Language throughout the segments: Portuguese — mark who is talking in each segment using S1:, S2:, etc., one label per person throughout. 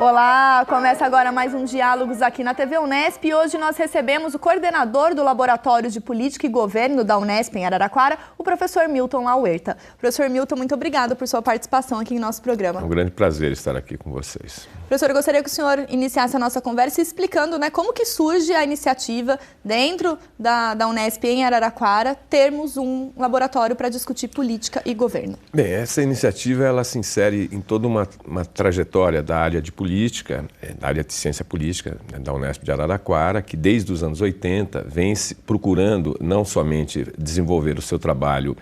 S1: Olá, começa agora mais um Diálogos aqui na TV Unesp e hoje nós recebemos o coordenador do Laboratório de Política e Governo da Unesp em Araraquara, o professor Milton Lauerta. Professor Milton, muito obrigado por sua participação aqui em nosso programa.
S2: É um grande prazer estar aqui com vocês.
S1: Professor, eu gostaria que o senhor iniciasse a nossa conversa explicando, como que surge a iniciativa dentro da Unesp em Araraquara, termos um laboratório para discutir política e governo.
S2: Bem, essa iniciativa ela se insere em toda uma trajetória da área de política, da área de ciência política da Unesp de Araraquara, que desde os anos 80 vem procurando não somente desenvolver o seu trabalho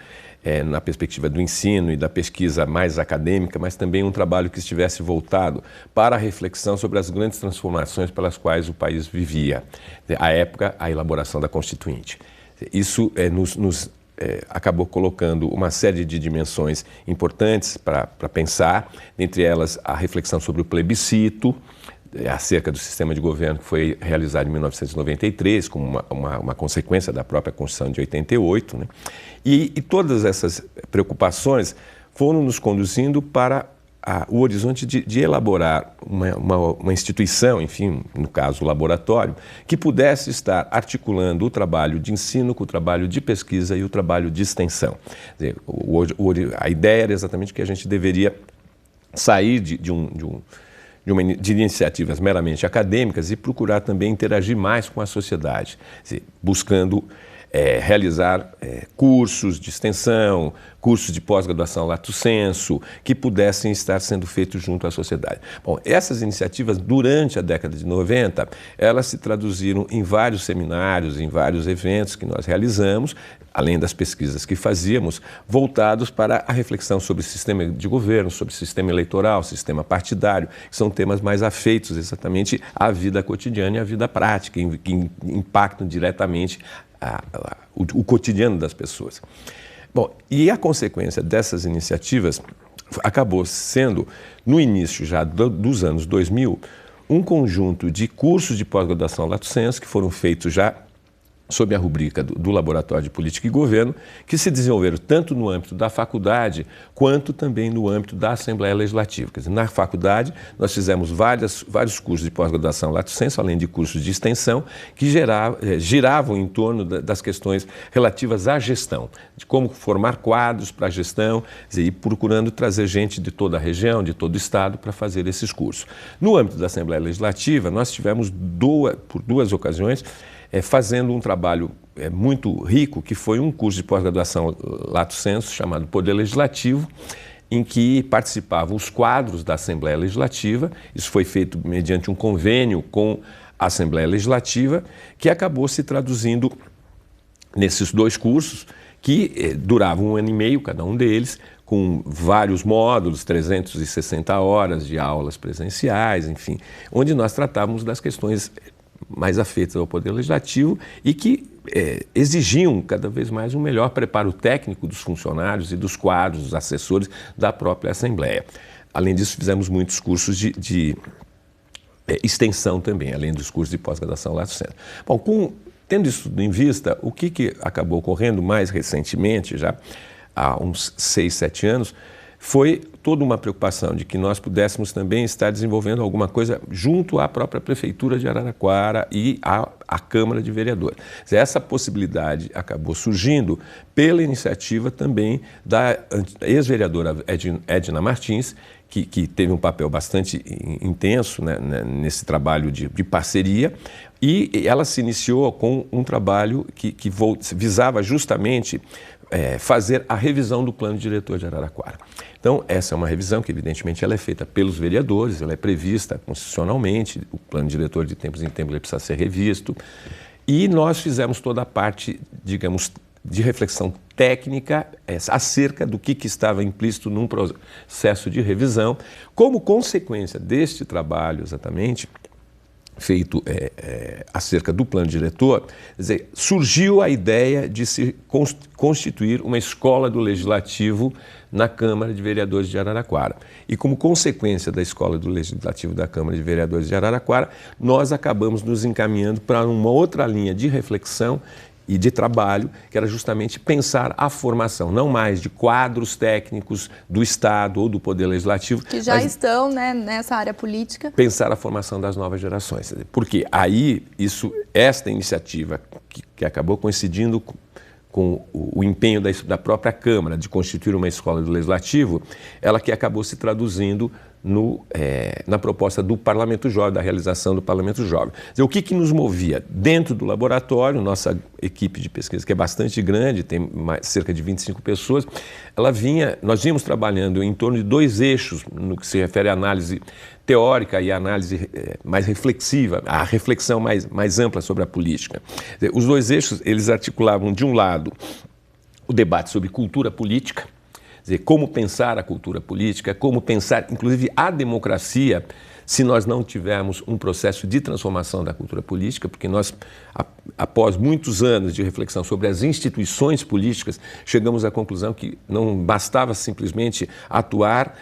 S2: na perspectiva do ensino e da pesquisa mais acadêmica, mas também um trabalho que estivesse voltado para a reflexão sobre as grandes transformações pelas quais o país vivia. À época, a elaboração da Constituinte. Isso nos acabou colocando uma série de dimensões importantes para pensar, dentre elas a reflexão sobre o plebiscito, acerca do sistema de governo que foi realizado em 1993, como uma consequência da própria Constituição de 88. Né? E todas essas preocupações foram nos conduzindo para o horizonte de elaborar uma instituição, enfim, no caso o laboratório, que pudesse estar articulando o trabalho de ensino com o trabalho de pesquisa e o trabalho de extensão. Quer dizer, a ideia era exatamente que a gente deveria sair de iniciativas meramente acadêmicas e procurar também interagir mais com a sociedade, buscando realizar cursos de extensão, cursos de pós-graduação lato sensu, que pudessem estar sendo feitos junto à sociedade. Bom, essas iniciativas, durante a década de 90, elas se traduziram em vários seminários, em vários eventos que nós realizamos, além das pesquisas que fazíamos, voltados para a reflexão sobre o sistema de governo, sobre o sistema eleitoral, sistema partidário, que são temas mais afeitos exatamente à vida cotidiana e à vida prática, que impactam diretamente o cotidiano das pessoas. Bom, e a consequência dessas iniciativas acabou sendo, no início já dos anos 2000, um conjunto de cursos de pós-graduação lato sensu que foram feitos já sob a rubrica do Laboratório de Política e Governo, que se desenvolveram tanto no âmbito da faculdade, quanto também no âmbito da Assembleia Legislativa. Quer dizer, na faculdade, nós fizemos vários cursos de pós-graduação lato sensu, além de cursos de extensão, que giravam em torno das questões relativas à gestão, de como formar quadros para a gestão, e procurando trazer gente de toda a região, de todo o estado, para fazer esses cursos. No âmbito da Assembleia Legislativa, nós tivemos por duas ocasiões, fazendo um trabalho muito rico, que foi um curso de pós-graduação lato sensu, chamado Poder Legislativo, em que participavam os quadros da Assembleia Legislativa. Isso foi feito mediante um convênio com a Assembleia Legislativa, que acabou se traduzindo nesses dois cursos, que duravam 1 ano e meio, cada um deles, com vários módulos, 360 horas de aulas presenciais, enfim, onde nós tratávamos das questões mais afeitas ao Poder Legislativo e que exigiam cada vez mais um melhor preparo técnico dos funcionários e dos quadros, dos assessores da própria Assembleia. Além disso, fizemos muitos cursos de extensão também, além dos cursos de pós-graduação lato sensu. Bom, tendo isso tudo em vista, o que acabou ocorrendo mais recentemente, já há uns 6, 7 anos, foi toda uma preocupação de que nós pudéssemos também estar desenvolvendo alguma coisa junto à própria Prefeitura de Araraquara e à Câmara de Vereadores. Essa possibilidade acabou surgindo pela iniciativa também da ex-vereadora Edna Martins, que teve um papel bastante intenso, né, nesse trabalho de parceria, e ela se iniciou com um trabalho que visava justamente fazer a revisão do plano diretor de Araraquara. Então, essa é uma revisão que, evidentemente, ela é feita pelos vereadores, ela é prevista constitucionalmente, o plano diretor de tempos em tempos ele precisa ser revisto, e nós fizemos toda a parte, digamos, de reflexão técnica acerca do que estava implícito num processo de revisão. Como consequência deste trabalho, exatamente, feito acerca do plano diretor, quer dizer, surgiu a ideia de se constituir uma escola do Legislativo na Câmara de Vereadores de Araraquara. E como consequência da escola do Legislativo da Câmara de Vereadores de Araraquara, nós acabamos nos encaminhando para uma outra linha de reflexão e de trabalho, que era justamente pensar a formação, não mais de quadros técnicos do Estado ou do Poder Legislativo.
S1: Que já estão, né, nessa área política.
S2: Pensar a formação das novas gerações. Porque aí, esta iniciativa, que acabou coincidindo com o empenho da própria Câmara de constituir uma escola do Legislativo, ela que acabou se traduzindo na proposta do Parlamento Jovem, da realização do Parlamento Jovem. Quer dizer, o que nos movia? Dentro do laboratório, nossa equipe de pesquisa, que é bastante grande, tem cerca de 25 pessoas, nós vínhamos trabalhando em torno de 2 eixos no que se refere à análise teórica e à análise mais reflexiva, a reflexão mais ampla sobre a política. Quer dizer, os 2 eixos, eles articulavam, de um lado, o debate sobre cultura política, quer dizer, como pensar a cultura política, como pensar, inclusive, a democracia, se nós não tivermos um processo de transformação da cultura política, porque nós, após muitos anos de reflexão sobre as instituições políticas, chegamos à conclusão que não bastava simplesmente atuar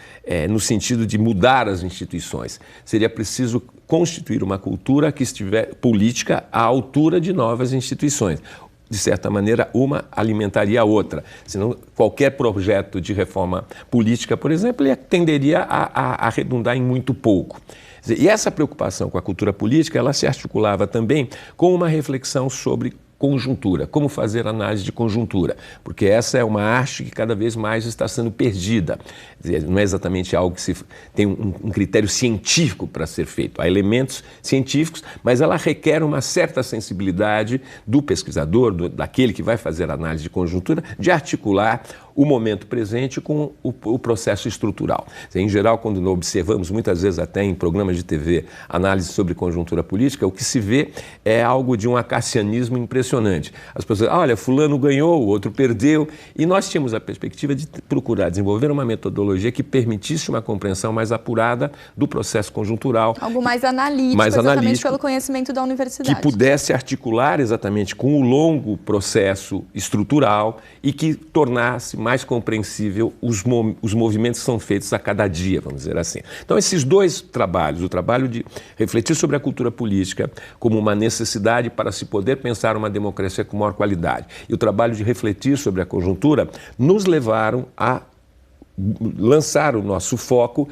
S2: no sentido de mudar as instituições. Seria preciso constituir uma cultura que estiver política à altura de novas instituições. De certa maneira, uma alimentaria a outra. Senão, qualquer projeto de reforma política, por exemplo, ele tenderia a redundar em muito pouco. E essa preocupação com a cultura política, ela se articulava também com uma reflexão sobre conjuntura, como fazer análise de conjuntura, porque essa é uma arte que cada vez mais está sendo perdida. Não é exatamente algo que tem um critério científico para ser feito. Há elementos científicos, mas ela requer uma certa sensibilidade do pesquisador, daquele que vai fazer análise de conjuntura, de articular o momento presente com o processo estrutural. Em geral, quando observamos, muitas vezes até em programas de TV, análise sobre conjuntura política, o que se vê é algo de um acassianismo impressionante. As pessoas, olha, fulano ganhou, o outro perdeu, e nós tínhamos a perspectiva de procurar desenvolver uma metodologia que permitisse uma compreensão mais apurada do processo conjuntural.
S1: Algo mais analítico, exatamente pelo conhecimento da universidade.
S2: Que pudesse articular exatamente com o longo processo estrutural e que tornasse mais compreensível os movimentos que são feitos a cada dia, vamos dizer assim. Então, esses 2 trabalhos, o trabalho de refletir sobre a cultura política como uma necessidade para se poder pensar uma democracia com maior qualidade, e o trabalho de refletir sobre a conjuntura, nos levaram a lançar o nosso foco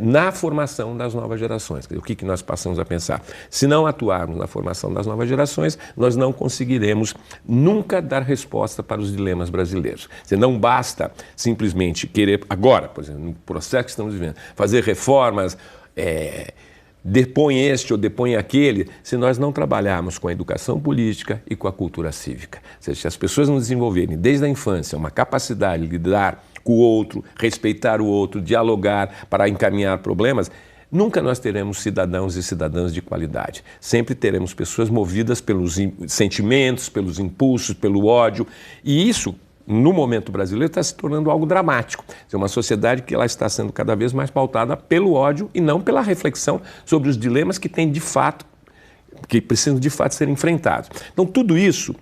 S2: na formação das novas gerações. O que nós passamos a pensar? Se não atuarmos na formação das novas gerações, nós não conseguiremos nunca dar resposta para os dilemas brasileiros. Não basta simplesmente querer, agora, por exemplo, no processo que estamos vivendo, fazer reformas, depõe este ou depõe aquele, se nós não trabalharmos com a educação política e com a cultura cívica. Ou seja, se as pessoas não desenvolverem desde a infância uma capacidade de lidar com o outro, respeitar o outro, dialogar para encaminhar problemas, nunca nós teremos cidadãos e cidadãs de qualidade. Sempre teremos pessoas movidas pelos sentimentos, pelos impulsos, pelo ódio. E isso, no momento brasileiro, está se tornando algo dramático. É uma sociedade que ela está sendo cada vez mais pautada pelo ódio e não pela reflexão sobre os dilemas que tem de fato, que precisam de fato ser enfrentados. Então, tudo isso,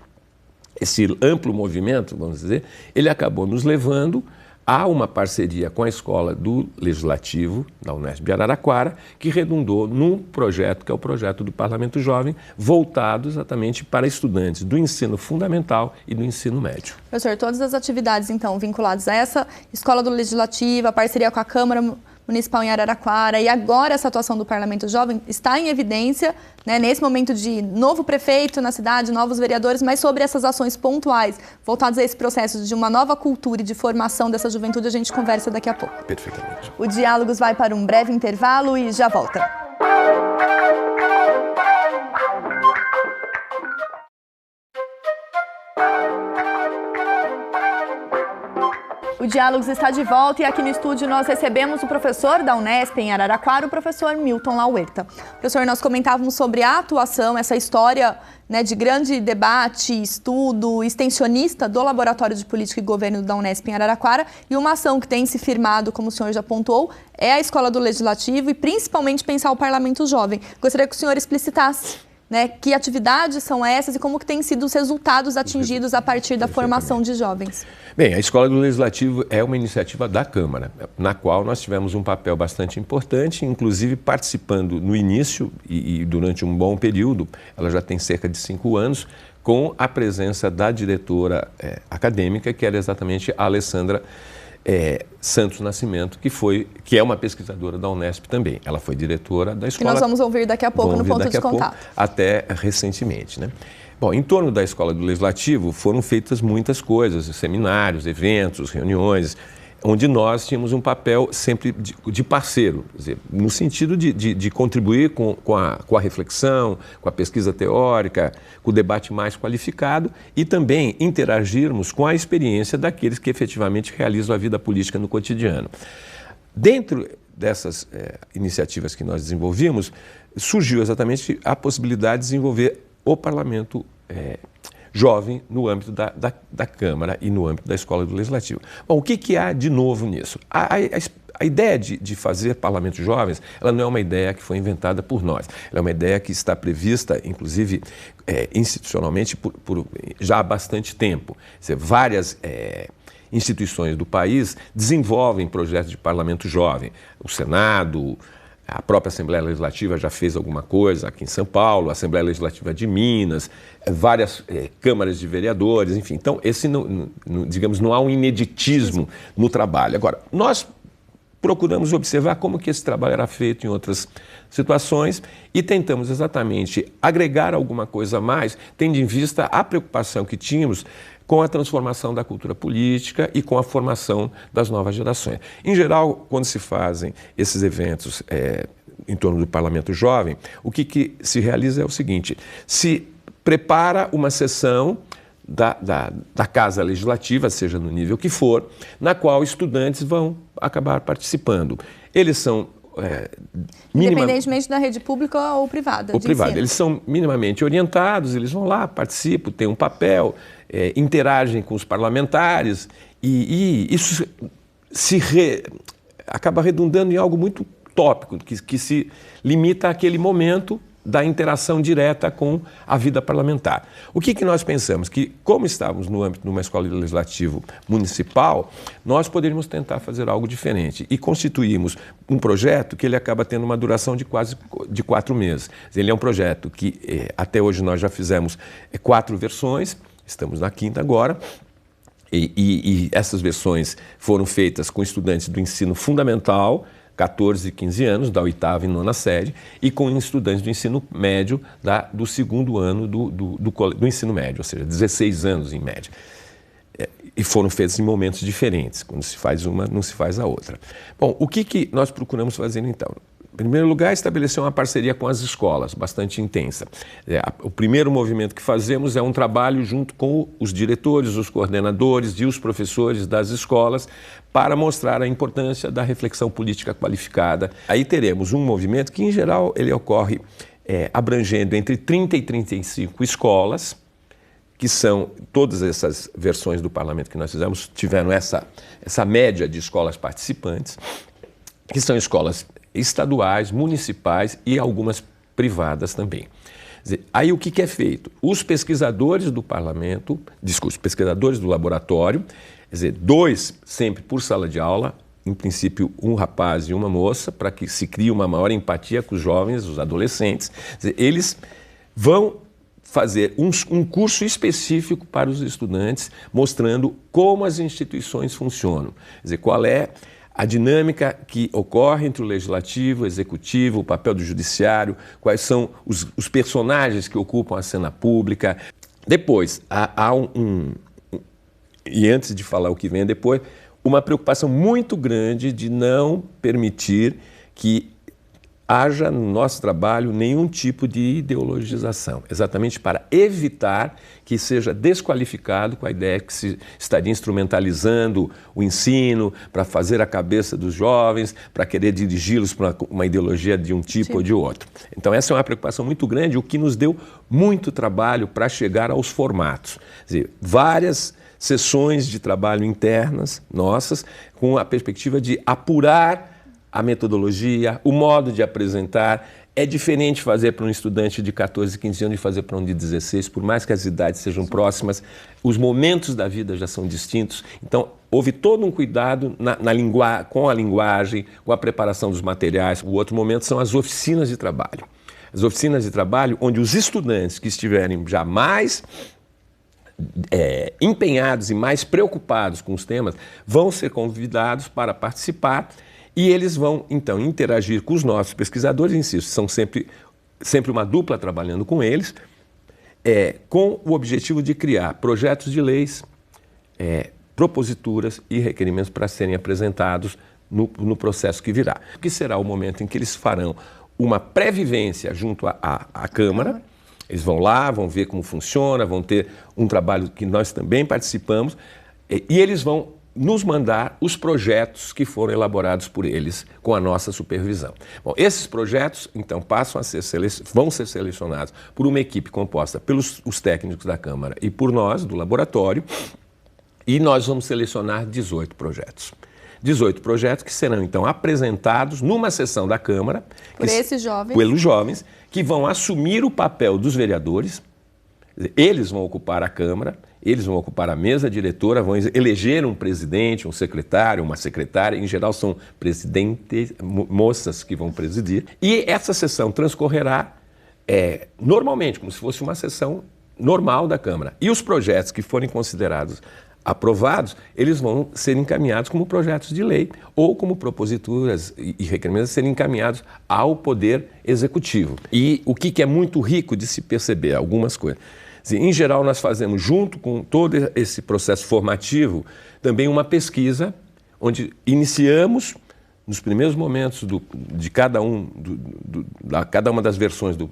S2: esse amplo movimento, vamos dizer, ele acabou nos levando a uma parceria com a Escola do Legislativo, da Unesp de Araraquara, que redundou num projeto, que é o projeto do Parlamento Jovem, voltado exatamente para estudantes do ensino fundamental e do ensino médio.
S1: Professor, todas as atividades, então, vinculadas a essa Escola do Legislativo, a parceria com a Câmara Municipal em Araraquara e agora essa atuação do Parlamento Jovem está em evidência, né, nesse momento de novo prefeito na cidade, novos vereadores, mas sobre essas ações pontuais voltadas a esse processo de uma nova cultura e de formação dessa juventude, a gente conversa daqui a pouco.
S2: Perfeitamente.
S1: O Diálogos vai para um breve intervalo e já volta. O Diálogos está de volta e aqui no estúdio nós recebemos o professor da Unesp em Araraquara, o professor Milton Lauerta. Professor, nós comentávamos sobre a atuação, essa história, né, de grande debate, estudo, extensionista do Laboratório de Política e Governo da Unesp em Araraquara, e uma ação que tem se firmado, como o senhor já pontuou, é a Escola do Legislativo e principalmente pensar o Parlamento Jovem. Gostaria que o senhor explicitasse, né? Que atividades são essas e como que têm sido os resultados atingidos a partir da formação de jovens?
S2: Bem, a Escola do Legislativo é uma iniciativa da Câmara, na qual nós tivemos um papel bastante importante, inclusive participando no início e durante um bom período, ela já tem cerca de 5 anos, com a presença da diretora acadêmica, que era exatamente a Alessandra Santos Nascimento, que é uma pesquisadora da Unesp também. Ela foi diretora da escola.
S1: Que nós vamos ouvir daqui a pouco no Ponto de Contato.
S2: Até recentemente, né? Bom, em torno da Escola do Legislativo foram feitas muitas coisas, seminários, eventos, reuniões, onde nós tínhamos um papel sempre de parceiro, quer dizer, no sentido de contribuir com a reflexão, com a pesquisa teórica, com o debate mais qualificado e também interagirmos com a experiência daqueles que efetivamente realizam a vida política no cotidiano. Dentro dessas iniciativas que nós desenvolvimos, surgiu exatamente a possibilidade de desenvolver o parlamento jovem no âmbito da Câmara e no âmbito da Escola do Legislativo. Bom, o que há de novo nisso? A ideia de fazer parlamentos jovens, ela não é uma ideia que foi inventada por nós. Ela é uma ideia que está prevista, inclusive, institucionalmente, por já há bastante tempo. Quer dizer, várias instituições do país desenvolvem projetos de parlamento jovem. O Senado, a própria Assembleia Legislativa já fez alguma coisa aqui em São Paulo, a Assembleia Legislativa de Minas, várias câmaras de vereadores, enfim. Então, digamos, não há um ineditismo no trabalho. Agora, nós procuramos observar como que esse trabalho era feito em outras situações e tentamos exatamente agregar alguma coisa a mais, tendo em vista a preocupação que tínhamos com a transformação da cultura política e com a formação das novas gerações. Em geral, quando se fazem esses eventos em torno do Parlamento Jovem, o que se realiza é o seguinte: se prepara uma sessão da Casa Legislativa, seja no nível que for, na qual estudantes vão acabar participando. Eles são
S1: independentemente da rede pública ou privada.
S2: Ou privada. Eles são minimamente orientados, eles vão lá, participam, têm um papel, interagem com os parlamentares e isso acaba redundando em algo muito tópico, que se limita àquele momento da interação direta com a vida parlamentar. O que nós pensamos? Que, como estávamos no âmbito de uma escola de legislativo municipal, nós poderíamos tentar fazer algo diferente e constituímos um projeto que ele acaba tendo uma duração de quase 4 meses. Ele é um projeto que até hoje nós já fizemos 4 versões, estamos na 5ª agora, e essas versões foram feitas com estudantes do ensino fundamental, 14 e 15 anos, da 8ª e 9ª série, e com estudantes do ensino médio do 2º ano do ensino médio, ou seja, 16 anos em média. E foram feitos em momentos diferentes, quando se faz uma, não se faz a outra. Bom, o que nós procuramos fazer então? Em primeiro lugar, estabelecer uma parceria com as escolas, bastante intensa. O primeiro movimento que fazemos é um trabalho junto com os diretores, os coordenadores e os professores das escolas para mostrar a importância da reflexão política qualificada. Aí teremos um movimento que, em geral, ele ocorre abrangendo entre 30 e 35 escolas, que são todas essas versões do parlamento que nós fizemos, tiveram essa média de escolas participantes, que são escolas estaduais, municipais e algumas privadas também. Quer dizer, aí o que é feito? Os pesquisadores do parlamento, os pesquisadores do laboratório, quer dizer, 2 sempre por sala de aula, em princípio um rapaz e uma moça, para que se crie uma maior empatia com os jovens, os adolescentes. Quer dizer, eles vão fazer um curso específico para os estudantes, mostrando como as instituições funcionam. Quer dizer, qual é a dinâmica que ocorre entre o legislativo, o executivo, o papel do judiciário, quais são os personagens que ocupam a cena pública. Depois, e antes de falar o que vem depois, uma preocupação muito grande de não permitir que haja no nosso trabalho nenhum tipo de ideologização, exatamente para evitar que seja desqualificado com a ideia que se estaria instrumentalizando o ensino para fazer a cabeça dos jovens, para querer dirigi-los para uma ideologia de um tipo ou de outro. Então essa é uma preocupação muito grande, o que nos deu muito trabalho para chegar aos formatos. Quer dizer, várias sessões de trabalho internas nossas, com a perspectiva de apurar a metodologia, o modo de apresentar É diferente fazer para um estudante de 14, 15 anos e fazer para um de 16, por mais que as idades sejam próximas, os momentos da vida já são distintos. Então, houve todo um cuidado com a linguagem, com a preparação dos materiais. O outro momento são as oficinas de trabalho. As oficinas de trabalho onde os estudantes que estiverem já mais empenhados e mais preocupados com os temas vão ser convidados para participar. E eles vão, então, interagir com os nossos pesquisadores, insisto, são sempre uma dupla trabalhando com eles, com o objetivo de criar projetos de leis, proposituras e requerimentos para serem apresentados no processo que virá. Que será o momento em que eles farão uma pré-vivência junto à Câmara, eles vão lá, vão ver como funciona, vão ter um trabalho que nós também participamos, e eles vão nos mandar os projetos que foram elaborados por eles com a nossa supervisão. Bom, esses projetos, então, vão ser selecionados por uma equipe composta pelos os técnicos da Câmara e por nós, do laboratório, e nós vamos selecionar 18 projetos. 18 projetos que serão, então, apresentados numa sessão da Câmara pelos jovens, que vão assumir o papel dos vereadores. Eles vão ocupar a Câmara, eles vão ocupar a mesa diretora, vão eleger um presidente, um secretário, uma secretária, em geral são presidentes, moças que vão presidir, e essa sessão transcorrerá normalmente, como se fosse uma sessão normal da Câmara. E os projetos que forem considerados aprovados, eles vão ser encaminhados como projetos de lei ou como proposituras e requerimentos a serem encaminhados ao Poder Executivo. E o que é muito rico de se perceber, algumas coisas. Em geral, nós fazemos, junto com todo esse processo formativo, também uma pesquisa, onde iniciamos, nos primeiros momentos de cada uma das versões do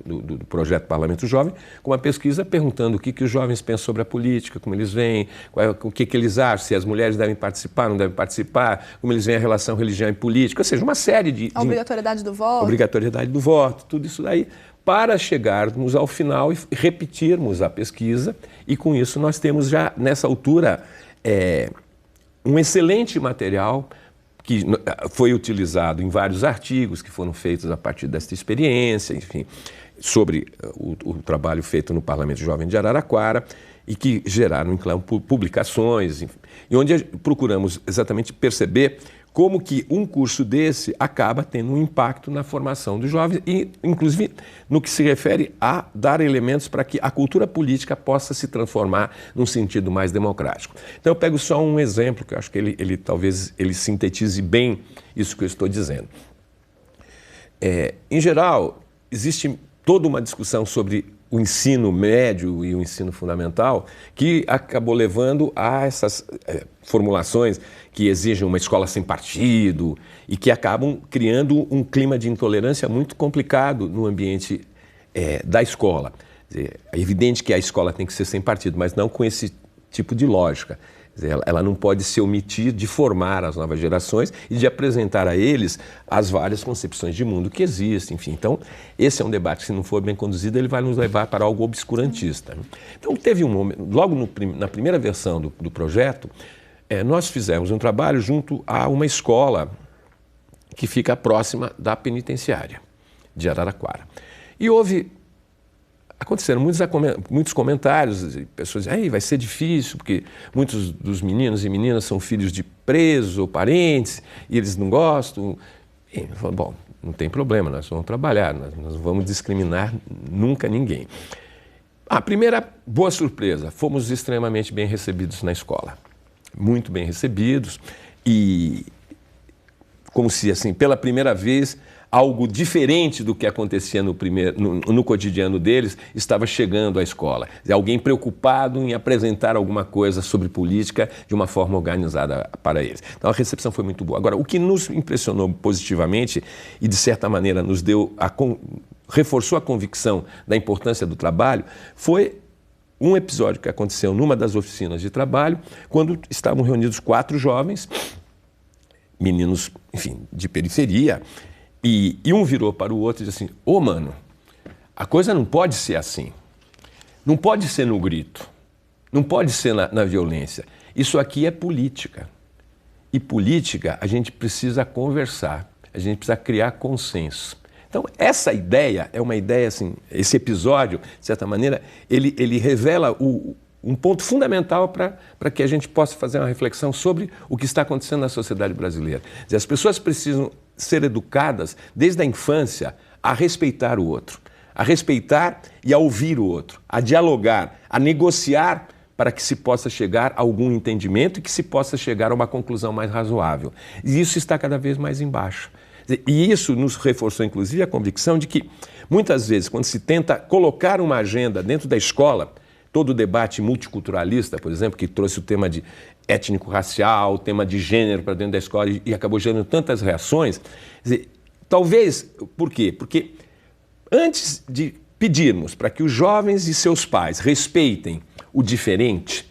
S2: projeto Parlamento Jovem, com uma pesquisa perguntando o que os jovens pensam sobre a política, como eles veem, o que eles acham, se as mulheres devem participar, não devem participar, como eles veem a relação religião e política, ou seja, uma série de...
S1: A obrigatoriedade do voto.
S2: Obrigatoriedade do voto, tudo isso daí, para chegarmos ao final e repetirmos a pesquisa, e com isso nós temos já, nessa altura, um excelente material que foi utilizado em vários artigos que foram feitos a partir desta experiência, enfim, sobre o trabalho feito no Parlamento Jovem de Araraquara e que geraram, então, publicações, enfim, e onde procuramos exatamente perceber como que um curso desse acaba tendo um impacto na formação dos jovens e, inclusive, no que se refere a dar elementos para que a cultura política possa se transformar num sentido mais democrático. Então, eu pego só um exemplo, que eu acho que talvez ele sintetize bem isso que eu estou dizendo. Em geral, existe toda uma discussão sobre o ensino médio e o ensino fundamental que acabou levando a essas formulações que exigem uma escola sem partido e que acabam criando um clima de intolerância muito complicado no ambiente da escola. É evidente que a escola tem que ser sem partido, mas não com esse tipo de lógica. Ela não pode se omitir de formar as novas gerações e de apresentar a eles as várias concepções de mundo que existem, enfim. Então, esse é um debate que, se não for bem conduzido, ele vai nos levar para algo obscurantista. Então, teve um momento, logo na primeira versão do projeto, nós fizemos um trabalho junto a uma escola que fica próxima da penitenciária de Araraquara. E aconteceram muitos comentários, pessoas dizem, vai ser difícil, porque muitos dos meninos e meninas são filhos de presos ou parentes, e eles não gostam. E, bom, não tem problema, nós vamos trabalhar, nós não vamos discriminar nunca ninguém. A primeira boa surpresa, fomos extremamente bem recebidos na escola. Muito bem recebidos, e como se, assim, pela primeira vez, algo diferente do que acontecia no cotidiano deles estava chegando à escola. Alguém preocupado em apresentar alguma coisa sobre política de uma forma organizada para eles. Então a recepção foi muito boa. Agora, o que nos impressionou positivamente e de certa maneira nos reforçou a convicção da importância do trabalho foi um episódio que aconteceu numa das oficinas de trabalho, quando estavam reunidos 4 jovens, meninos, enfim, de periferia. E um virou para o outro e disse assim, mano, a coisa não pode ser assim, não pode ser no grito, não pode ser na violência, isso aqui é política. E política a gente precisa conversar, a gente precisa criar consenso. Então, essa ideia é uma ideia, assim, esse episódio, de certa maneira, ele revela um ponto fundamental para que a gente possa fazer uma reflexão sobre o que está acontecendo na sociedade brasileira. Quer dizer, as pessoas precisam ser educadas desde a infância a respeitar o outro, a respeitar e a ouvir o outro, a dialogar, a negociar para que se possa chegar a algum entendimento e que se possa chegar a uma conclusão mais razoável. E isso está cada vez mais embaixo. E isso nos reforçou, inclusive, a convicção de que, muitas vezes, quando se tenta colocar uma agenda dentro da escola, todo o debate multiculturalista, por exemplo, que trouxe o tema de étnico-racial, o tema de gênero para dentro da escola e acabou gerando tantas reações, quer dizer, talvez, por quê? Porque antes de pedirmos para que os jovens e seus pais respeitem o diferente,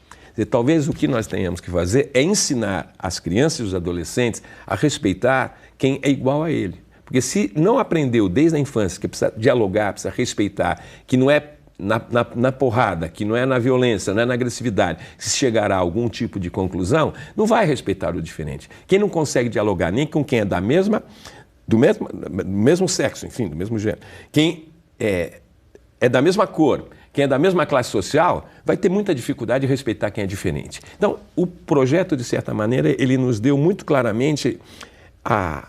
S2: talvez o que nós tenhamos que fazer é ensinar as crianças e os adolescentes a respeitar quem é igual a ele. Porque se não aprendeu desde a infância que precisa dialogar, precisa respeitar, que não é na porrada, que não é na violência, não é na agressividade, se chegará a algum tipo de conclusão, não vai respeitar o diferente. Quem não consegue dialogar nem com quem é do mesmo sexo, enfim, do mesmo gênero, quem é da mesma cor, quem é da mesma classe social, vai ter muita dificuldade de respeitar quem é diferente. Então, o projeto, de certa maneira, ele nos deu muito claramente a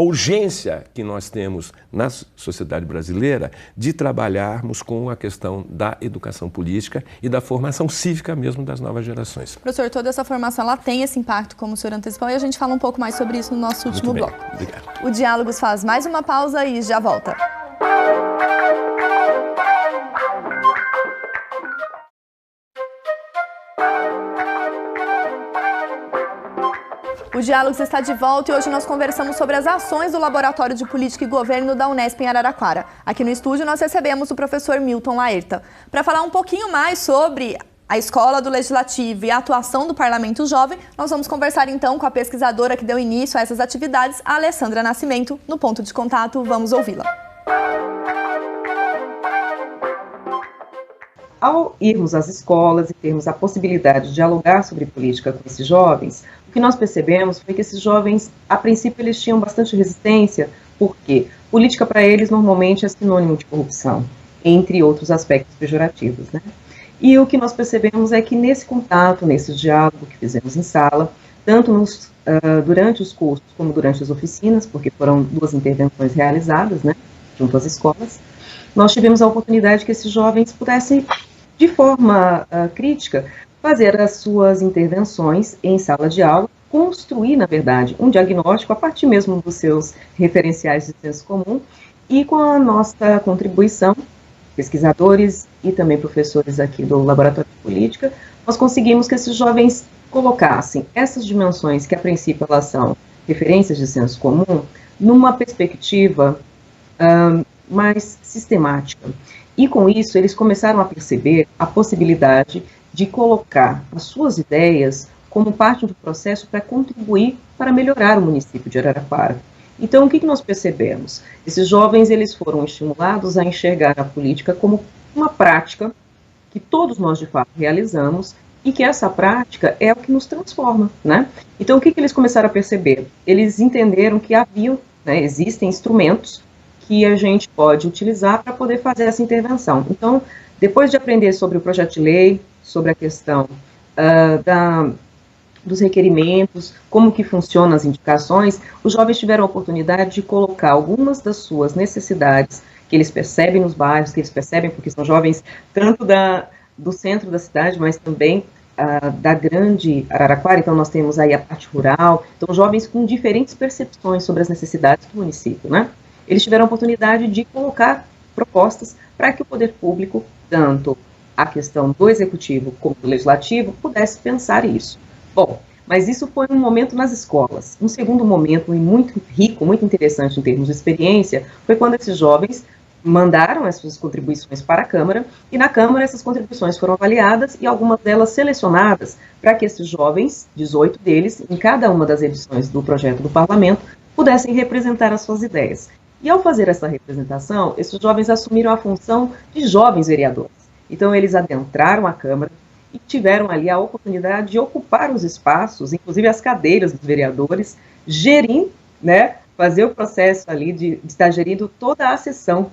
S2: urgência que nós temos na sociedade brasileira de trabalharmos com a questão da educação política e da formação cívica mesmo das novas gerações.
S1: Professor, toda essa formação ela tem esse impacto, como o senhor antecipou, e a gente fala um pouco mais sobre isso no nosso último bloco.
S2: Obrigado.
S1: O Diálogos faz mais uma pausa e já volta. O Diálogos está de volta e hoje nós conversamos sobre as ações do Laboratório de Política e Governo da Unesp em Araraquara. Aqui no estúdio nós recebemos o professor Milton Laerta. Para falar um pouquinho mais sobre a Escola do Legislativo e a atuação do Parlamento Jovem, nós vamos conversar então com a pesquisadora que deu início a essas atividades, a Alessandra Nascimento. No ponto de contato, vamos ouvi-la.
S3: Ao irmos às escolas e termos a possibilidade de dialogar sobre política com esses jovens, o que nós percebemos foi que esses jovens, a princípio, eles tinham bastante resistência, porque política para eles normalmente é sinônimo de corrupção, entre outros aspectos pejorativos, né? E o que nós percebemos é que nesse contato, nesse diálogo que fizemos em sala, tanto durante os cursos como durante as oficinas, porque foram 2 intervenções realizadas, né, junto às escolas, nós tivemos a oportunidade que esses jovens pudessem, de forma crítica, fazer as suas intervenções em sala de aula, construir, na verdade, um diagnóstico a partir mesmo dos seus referenciais de senso comum e com a nossa contribuição, pesquisadores e também professores aqui do Laboratório de Política, nós conseguimos que esses jovens colocassem essas dimensões que, a princípio, elas são referências de senso comum, numa perspectiva mais sistemática. E com isso, eles começaram a perceber a possibilidade de colocar as suas ideias como parte do processo para contribuir para melhorar o município de Araraquara. Então, o que nós percebemos? Esses jovens, eles foram estimulados a enxergar a política como uma prática que todos nós, de fato, realizamos e que essa prática é o que nos transforma, né? Então, o que eles começaram a perceber? Eles entenderam que existem instrumentos que a gente pode utilizar para poder fazer essa intervenção. Então, depois de aprender sobre o projeto de lei, sobre a questão dos requerimentos, como que funcionam as indicações, os jovens tiveram a oportunidade de colocar algumas das suas necessidades que eles percebem nos bairros, que eles percebem porque são jovens tanto do centro da cidade, mas também da grande Araraquara. Então nós temos aí a parte rural, então jovens com diferentes percepções sobre as necessidades do município, né? Eles tiveram a oportunidade de colocar propostas para que o poder público, tanto a questão do executivo como do legislativo, pudesse pensar isso. Bom, mas isso foi um momento nas escolas. Um segundo momento, e muito rico, muito interessante em termos de experiência, foi quando esses jovens mandaram as suas contribuições para a Câmara, e na Câmara essas contribuições foram avaliadas e algumas delas selecionadas para que esses jovens, 18 deles, em cada uma das edições do projeto do Parlamento, pudessem representar as suas ideias. E ao fazer essa representação, esses jovens assumiram a função de jovens vereadores. Então eles adentraram a Câmara e tiveram ali a oportunidade de ocupar os espaços, inclusive as cadeiras dos vereadores, gerindo, né, fazer o processo ali de estar gerindo toda a sessão.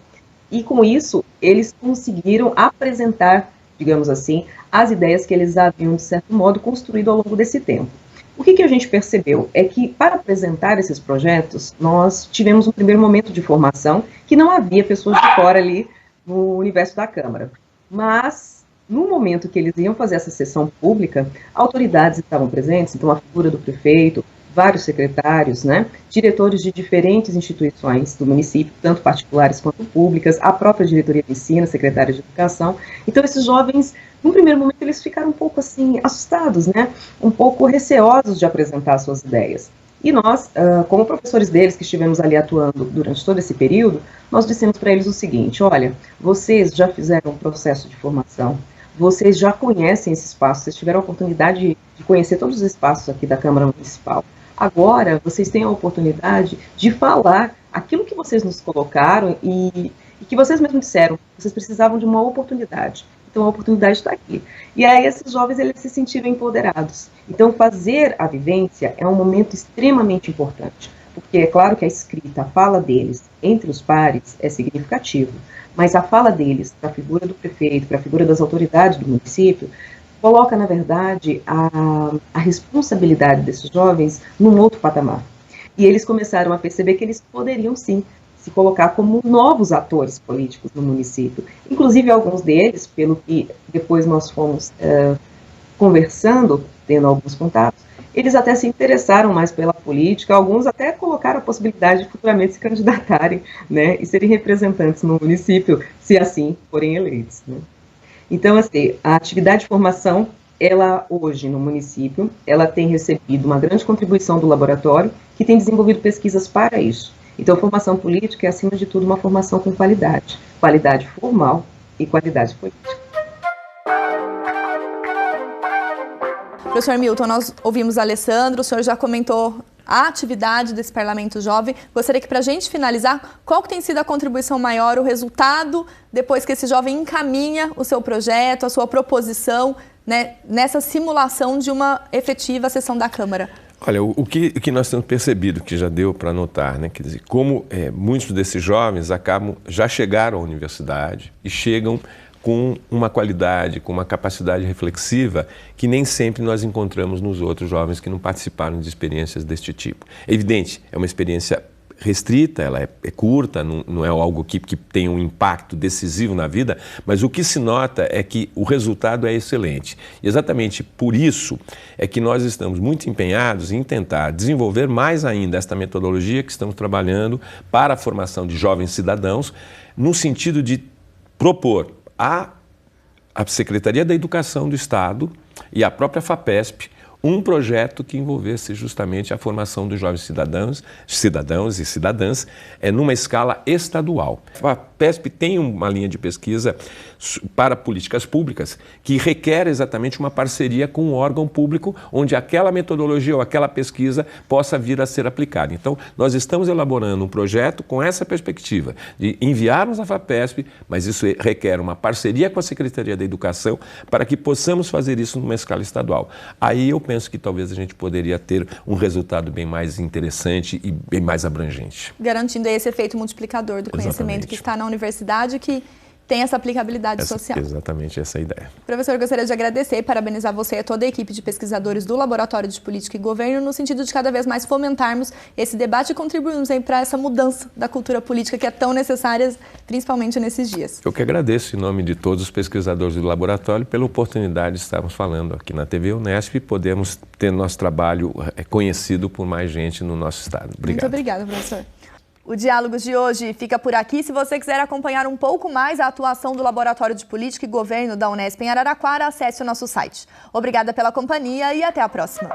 S3: E com isso, eles conseguiram apresentar, digamos assim, as ideias que eles haviam, de certo modo, construído ao longo desse tempo. O que a gente percebeu é que, para apresentar esses projetos, nós tivemos um primeiro momento de formação, que não havia pessoas de fora ali no universo da Câmara. Mas, no momento que eles iam fazer essa sessão pública, autoridades estavam presentes, então a figura do prefeito, vários secretários, né, diretores de diferentes instituições do município, tanto particulares quanto públicas, a própria diretoria de ensino, secretária de educação. Então, esses jovens, no primeiro momento, eles ficaram um pouco assim, assustados, né, um pouco receosos de apresentar suas ideias. E nós, como professores deles, que estivemos ali atuando durante todo esse período, nós dissemos para eles o seguinte: olha, vocês já fizeram um processo de formação, vocês já conhecem esse espaço, vocês tiveram a oportunidade de conhecer todos os espaços aqui da Câmara Municipal. Agora, vocês têm a oportunidade de falar aquilo que vocês nos colocaram e que vocês mesmos disseram. Vocês precisavam de uma oportunidade. Então, a oportunidade está aqui. E aí, esses jovens, eles se sentiram empoderados. Então, fazer a vivência é um momento extremamente importante. Porque é claro que a escrita, a fala deles entre os pares é significativo. Mas a fala deles para a figura do prefeito, para a figura das autoridades do município, coloca, na verdade, a responsabilidade desses jovens num outro patamar. E eles começaram a perceber que eles poderiam, sim, se colocar como novos atores políticos no município. Inclusive, alguns deles, pelo que depois nós fomos conversando, tendo alguns contatos, eles até se interessaram mais pela política, alguns até colocaram a possibilidade de futuramente se candidatarem, né, e serem representantes no município, se assim forem eleitos, né. Então, assim, a atividade de formação, ela hoje no município, ela tem recebido uma grande contribuição do laboratório, que tem desenvolvido pesquisas para isso. Então, formação política é, acima de tudo, uma formação com qualidade formal e qualidade política.
S1: Professor Milton, nós ouvimos a Alessandra, o senhor já comentou a atividade desse Parlamento Jovem. Gostaria que, para a gente finalizar, qual que tem sido a contribuição maior, o resultado, depois que esse jovem encaminha o seu projeto, a sua proposição, né, nessa simulação de uma efetiva sessão da Câmara?
S2: Olha, o que nós temos percebido, que já deu para notar, né, quer dizer, como muitos desses jovens já chegaram à universidade e chegam com uma qualidade, com uma capacidade reflexiva que nem sempre nós encontramos nos outros jovens que não participaram de experiências deste tipo. É evidente, é uma experiência restrita, ela é curta, não é algo que tem um impacto decisivo na vida, mas o que se nota é que o resultado é excelente. E exatamente por isso é que nós estamos muito empenhados em tentar desenvolver mais ainda esta metodologia que estamos trabalhando para a formação de jovens cidadãos, no sentido de propor a Secretaria da Educação do Estado e a própria FAPESP um projeto que envolvesse justamente a formação dos jovens cidadãos e cidadãs numa escala estadual. A FAPESP tem uma linha de pesquisa para políticas públicas que requer exatamente uma parceria com um órgão público onde aquela metodologia ou aquela pesquisa possa vir a ser aplicada. Então, nós estamos elaborando um projeto com essa perspectiva de enviarmos à FAPESP, mas isso requer uma parceria com a Secretaria da Educação para que possamos fazer isso numa escala estadual. Aí eu penso que talvez a gente poderia ter um resultado bem mais interessante e bem mais abrangente.
S1: Garantindo esse efeito multiplicador do conhecimento Exatamente. Que está na universidade, que tem essa aplicabilidade social.
S2: Exatamente essa é a ideia.
S1: Professor, gostaria de agradecer e parabenizar você e toda a equipe de pesquisadores do Laboratório de Política e Governo, no sentido de cada vez mais fomentarmos esse debate e contribuirmos para essa mudança da cultura política que é tão necessária, principalmente nesses dias.
S2: Eu que agradeço, em nome de todos os pesquisadores do laboratório, pela oportunidade de estarmos falando aqui na TV Unesp e podemos ter nosso trabalho conhecido por mais gente no nosso estado. Obrigado.
S1: Muito obrigada, professor. O Diálogos de hoje fica por aqui. Se você quiser acompanhar um pouco mais a atuação do Laboratório de Política e Governo da Unesp em Araraquara, acesse o nosso site. Obrigada pela companhia e até a próxima.